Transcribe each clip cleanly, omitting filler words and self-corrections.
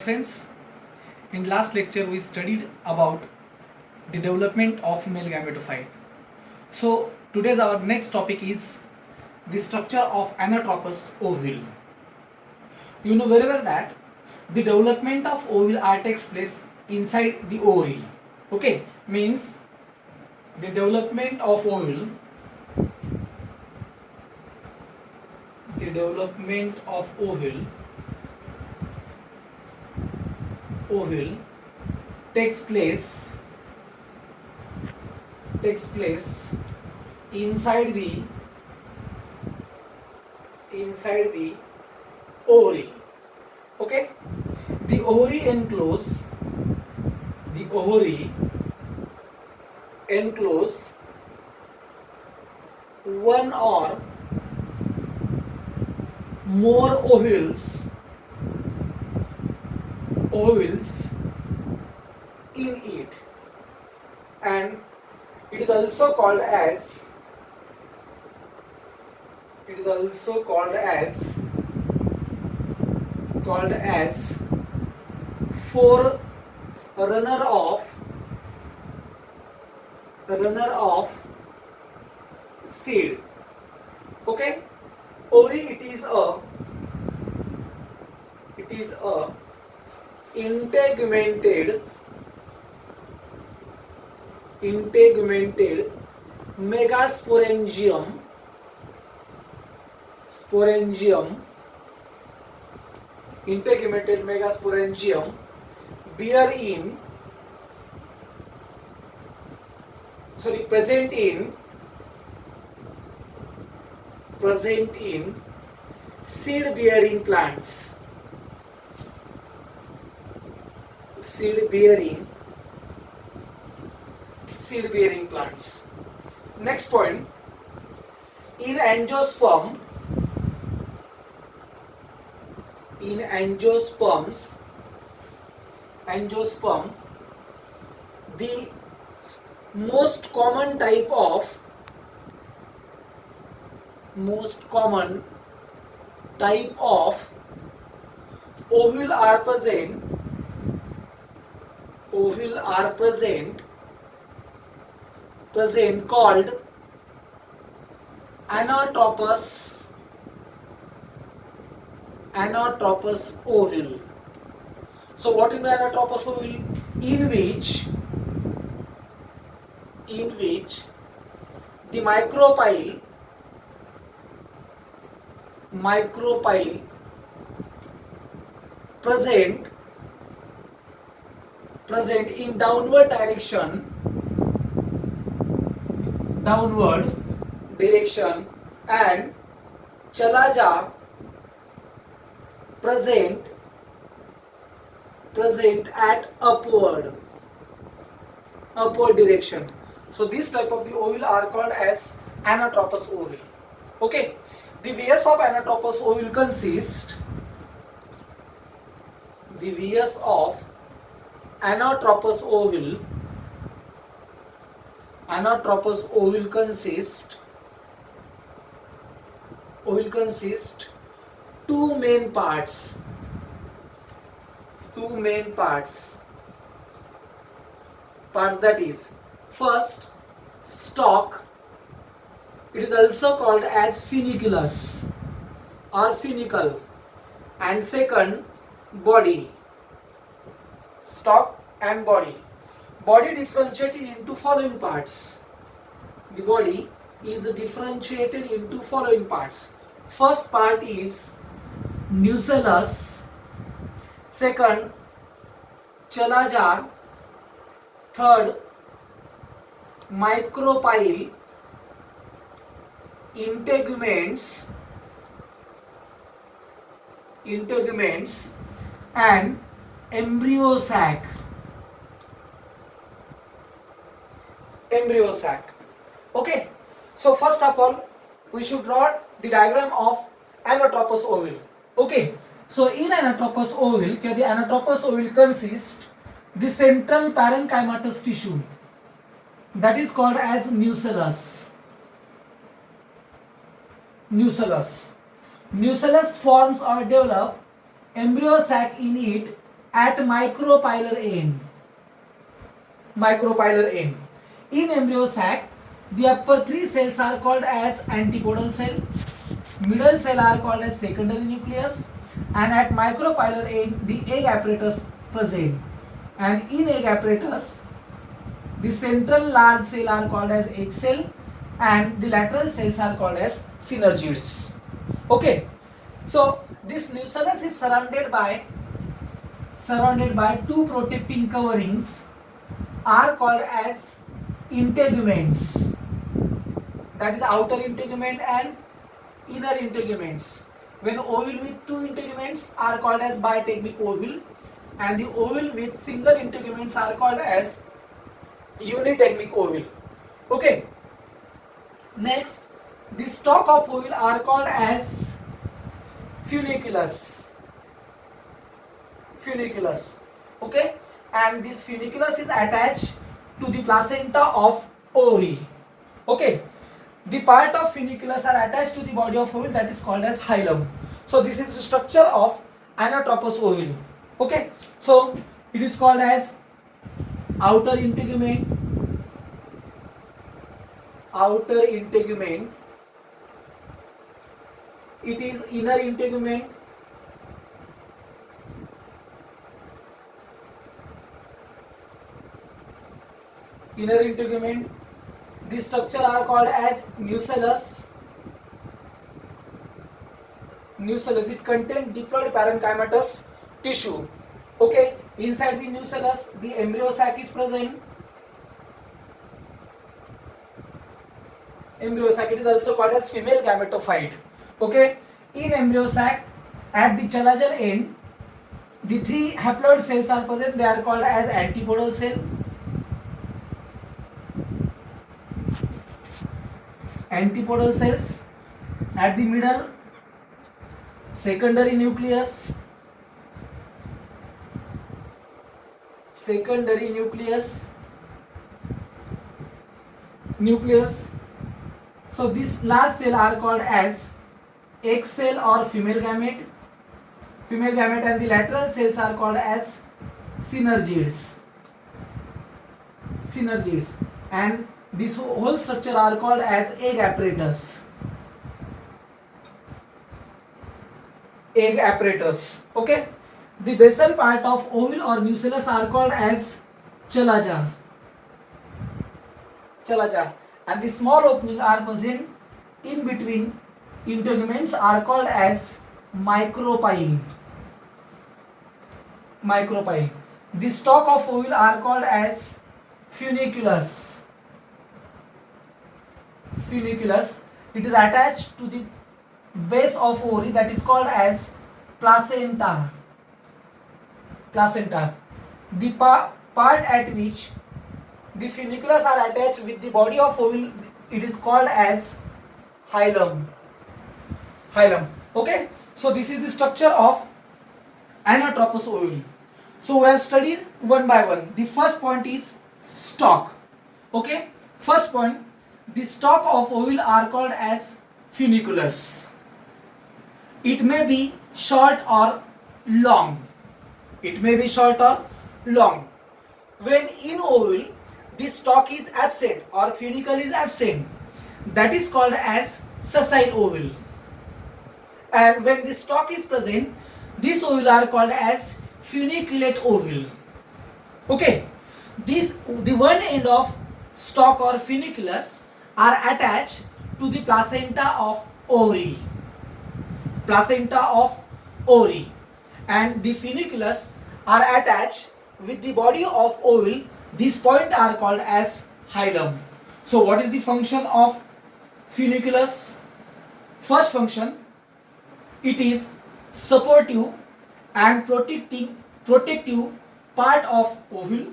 Friends, in last lecture we studied about the development of male gametophyte. So today's our next topic is the structure of anatropous ovule. You know very well that the development of ovule takes place inside the ovary. Okay, means the development of ovule takes place inside the ovary. Okay, the ovary enclose one or more ovules in it, and it is also called as forerunner of seed. Okay, ovary it is a integumented megasporangium integumented megasporangium present in seed bearing plants. Next point, in angiosperms, the most common type of ovule are present called anatropous ovule. So what is the anatropous ovule? In which the micropyle present in downward direction and chalaja present at upward direction. So this type of the ovule are called as anatropous ovule. Okay, the vias of anatropous ovule consist two main parts. That is, first, stalk. It is also called as funiculus or funicle, and second, body. Stalk and body. Body differentiated into following parts. The body is differentiated into following parts. First part is nucellus, second chalaza, third micropyle, integuments and embryo sac. Okay, so first of all we should draw the diagram of anatropous ovule. Okay, so in anatropous ovule, the anatropous ovule consists the central parenchymatous tissue, that is called as nucellus. Nucellus forms or develop embryo sac in it at micropylar end. Micropylar end. In embryo sac, the upper three cells are called as antipodal cell, middle cell are called as secondary nucleus, and at micropylar end the egg apparatus present. And in egg apparatus, the central large cell are called as egg cell, and the lateral cells are called as synergids. Okay, so this nucellus is surrounded by two protecting coverings are called as integuments, that is outer integument and inner integuments. When ovule with two integuments are called as bitegmic ovule, and the ovule with single integuments are called as unitegmic ovule. Okay, next the stalk of ovule are called as funiculus. Okay, and this funiculus is attached to the placenta of ovary. Okay, the part of funiculus are attached to the body of ovule, that is called as hilum. So this is the structure of anatropous ovule. Okay, so it is called as outer integument, it is inner integument, This structure are called as nucellus. It contains diploid parenchymatous tissue. Okay, inside the nucellus the embryo sac is present. It is also called as female gametophyte. Okay, in embryo sac at the chalajar end the three haploid cells are present. They are called as antipodal cell, cells. At the middle, secondary nucleus, So this last cell are called as egg cell or female gamete, and the lateral cells are called as synergids, and this whole structure are called as egg apparatus. Okay, the basal part of ovule or nucellus are called as chalajar, and the small opening are present in between integuments are called as micropyle. The stalk of ovule are called as funiculus. It is attached to the base of ovary, that is called as placenta. The part at which the funiculus are attached with the body of ovule, it is called as hilum. Okay, so this is the structure of anatropous ovule. So we have studied one by one. The first point is stalk. Okay, first point, the stalk of ovule are called as funiculus. It may be short or long. When in ovule the stalk is absent or funicle is absent, that is called as sessile ovule. And when the stalk is present, this ovule are called as funiculate ovule. Okay, the one end of stalk or funiculus are attached to the placenta of ovary, and the funiculus are attached with the body of ovule. These points are called as hilum. So what is the function of funiculus? First function, it is supportive and protective part of ovule.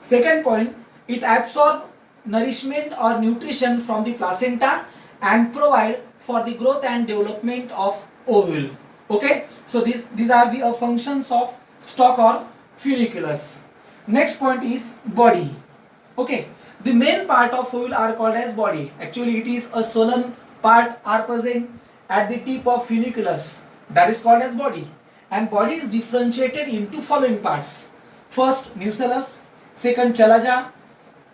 Second point, it absorbs nourishment or nutrition from the placenta and provide for the growth and development of ovule. Okay, so these are the functions of stalk or funiculus. Next point is body. Okay, the main part of ovule are called as body. Actually it is a swollen part are present at the tip of funiculus, that is called as body, and body is differentiated into following parts. First nucellus, second chalaza,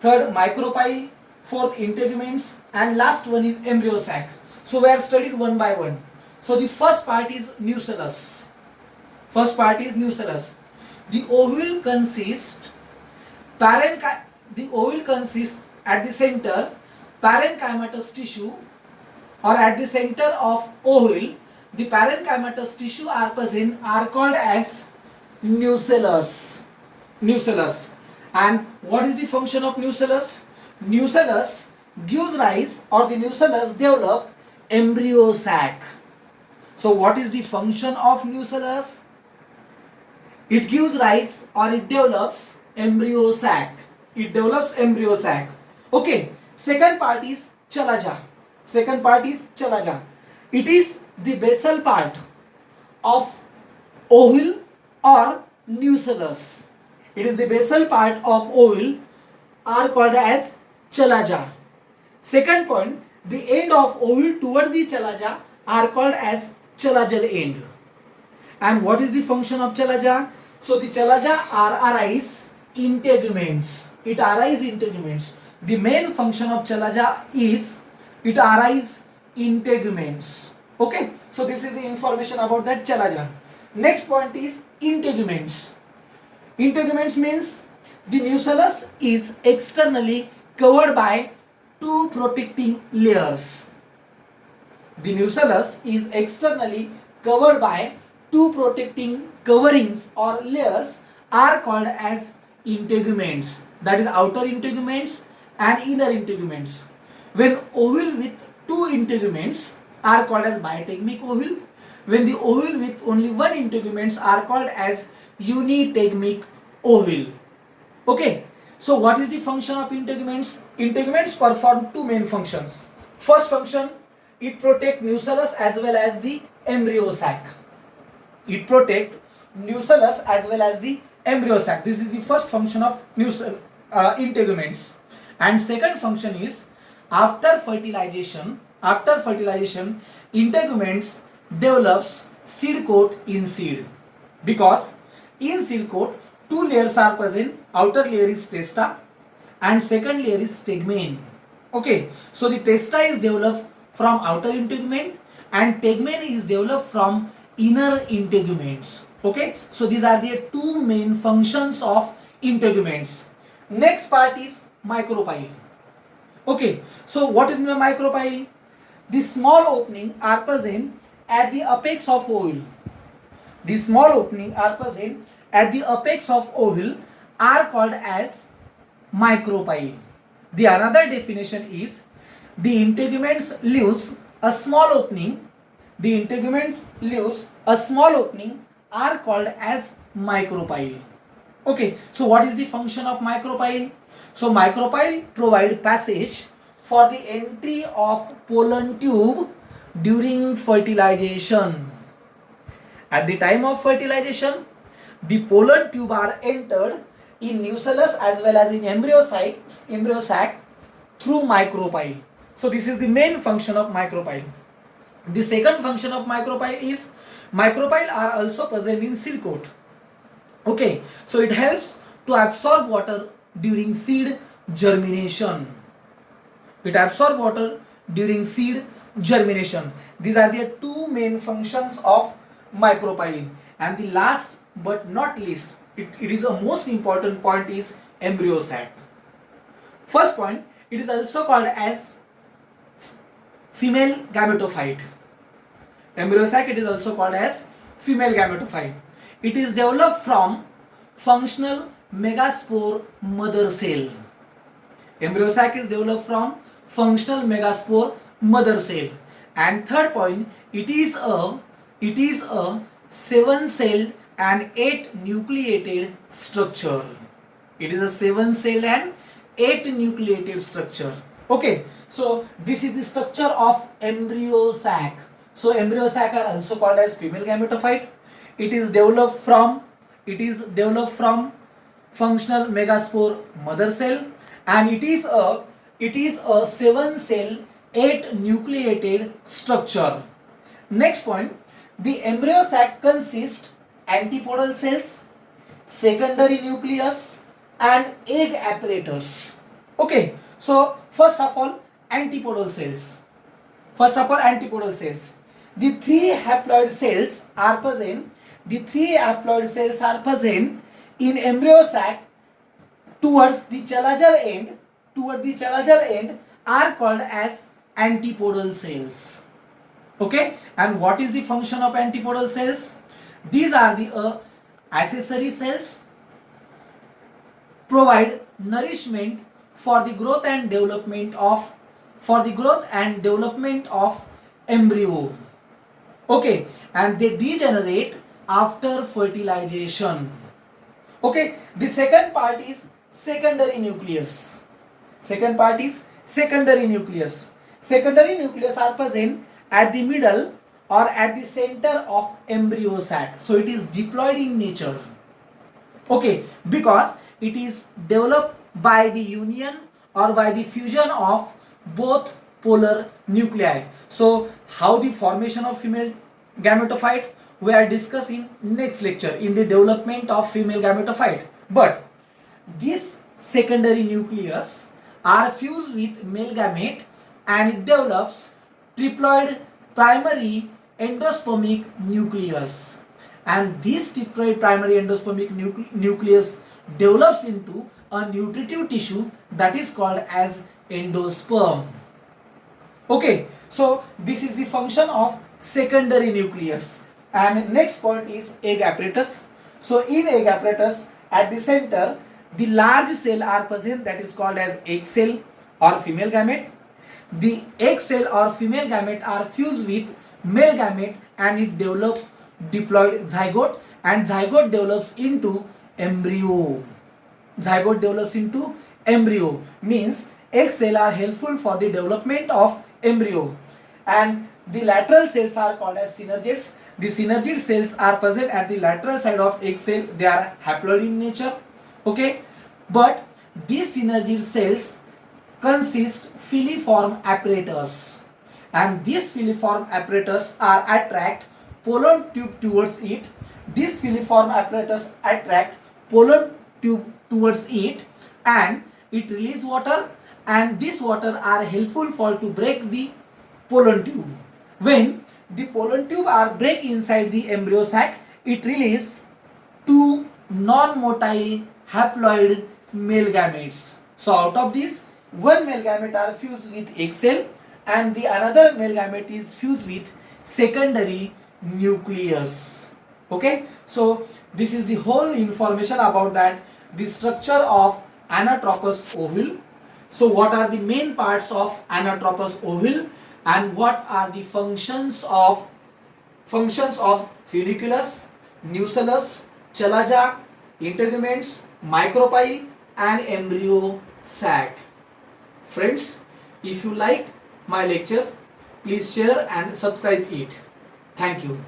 third micropyle, fourth integuments, and last one is embryo sac. So we have studied one by one. So the first part is nucellus. First part is nucellus. The ovule consists at the center parenchymatous tissue, or at the center of ovule the parenchymatous tissue are present are called as nucellus. Nucellus. And what is the function of nucellus? Nucellus gives rise, or the nucellus develop embryo sac. So what is the function of nucellus? It gives rise, or it develops embryo sac. It develops embryo sac. Okay. Second part is chalaza. Second part is chalaza. It is the basal part of ovule or nucellus. It is the basal part of ovule are called as chalaza. Second point, the end of ovule towards the chalaza are called as chalazal end. And what is the function of chalaza? So the chalaza arise integuments. It arise integuments. The main function of chalaza is it arise integuments. Okay, so this is the information about that chalaza. Next point is integuments. Integuments means the nucellus is externally covered by two protecting layers. The nucellus is externally covered by two protecting coverings or layers are called as integuments. That is outer integuments and inner integuments. When ovule with two integuments are called as bitegmic ovule. When the ovule with only one integuments are called as unitegmic ovule. Okay. So what is the function of integuments? Integuments perform two main functions. First function, it protect nucellus as well as the embryo sac. It protect nucellus as well as the embryo sac. This is the first function of integuments. And second function is after fertilization, integuments develops seed coat in seed, because in seed coat two layers are present. Outer layer is testa and second layer is tegmen. Okay, so the testa is developed from outer integument and tegmen is developed from inner integuments. Okay, so these are the two main functions of integuments. Next part is micropyle. Okay, so what is the micropyle? The small opening are present at the apex of ovule. The small opening are present at the apex of ovule are called as micropyle. The another definition is the integuments leaves a small opening. The integuments leaves a small opening are called as micropyle. Okay, so what is the function of micropyle? So micropyle provide passage for the entry of pollen tube during fertilization. At the time of fertilization, the pollen tube are entered in nucellus as well as in embryo sac through micropyle. So this is the main function of micropyle. The second function of micropyle is micropyle are also present in seed coat. Okay, so it helps to absorb water during seed germination. It absorbs water during seed germination. These are the two main functions of micropyle. And the last but not least, it is a most important point is embryo sac. First point, it is also called as female gametophyte. Embryo sac, it is also called as female gametophyte. It is developed from functional megaspore mother cell. Embryo sac is developed from functional megaspore mother cell. And third point, it is a 7-celled and 8 nucleated structure. It is a 7-celled and 8 nucleated structure. Okay, so this is the structure of embryo sac. So embryo sac are also called as female gametophyte. It is developed from functional megaspore mother cell, and it is a 7-cell 8 nucleated structure. Next point, the embryo sac consists antipodal cells, secondary nucleus, and egg apparatus. Okay, so first of all, antipodal cells. First of all, antipodal cells. The three haploid cells are present. The three haploid cells are present in embryo sac towards the chalazar end. Towards the chalazar end are called as antipodal cells. Okay, and what is the function of antipodal cells? These are the accessory cells, provide nourishment for the growth and development of embryo. Okay, and they degenerate after fertilization. Okay, the second part is secondary nucleus. Second part is secondary nucleus. Secondary nucleus are present at the middle or at the center of embryo sac. So it is diploid in nature. Okay, because it is developed by the union or by the fusion of both polar nuclei. So how the formation of female gametophyte we are discussing next lecture in the development of female gametophyte. But this secondary nucleus are fused with male gamete and it develops triploid primary endospermic nucleus, and this triploid primary endospermic nucleus develops into a nutritive tissue that is called as endosperm. Okay, so this is the function of secondary nucleus. And next point is egg apparatus. So in egg apparatus, at the center, the large cell are present, that is called as egg cell or female gamete. The egg cell or female gamete are fused with male gamete and it develops diploid zygote, and zygote develops into embryo. Zygote develops into embryo, means egg cell are helpful for the development of embryo. And the lateral cells are called as synergids. The synergid cells are present at the lateral side of egg cell. They are haploid in nature. Okay, but these synergid cells consist filiform apparatus, and these filiform apparatus are attract pollen tube towards it. This filiform apparatus attract pollen tube towards it and it release water, and this water are helpful for to break the pollen tube. When the pollen tube are break inside the embryo sac, it release two non-motile haploid male gametes. So out of this, one male gamete are fused with egg cell and the another male gamete is fused with secondary nucleus. Okay, so this is the whole information about that, the structure of anatropous ovule. So what are the main parts of anatropous ovule and what are the functions of funiculus, nucellus, chalaza, integuments, micropyle and embryo sac. Friends, if you like my lectures, please share and subscribe it. Thank you.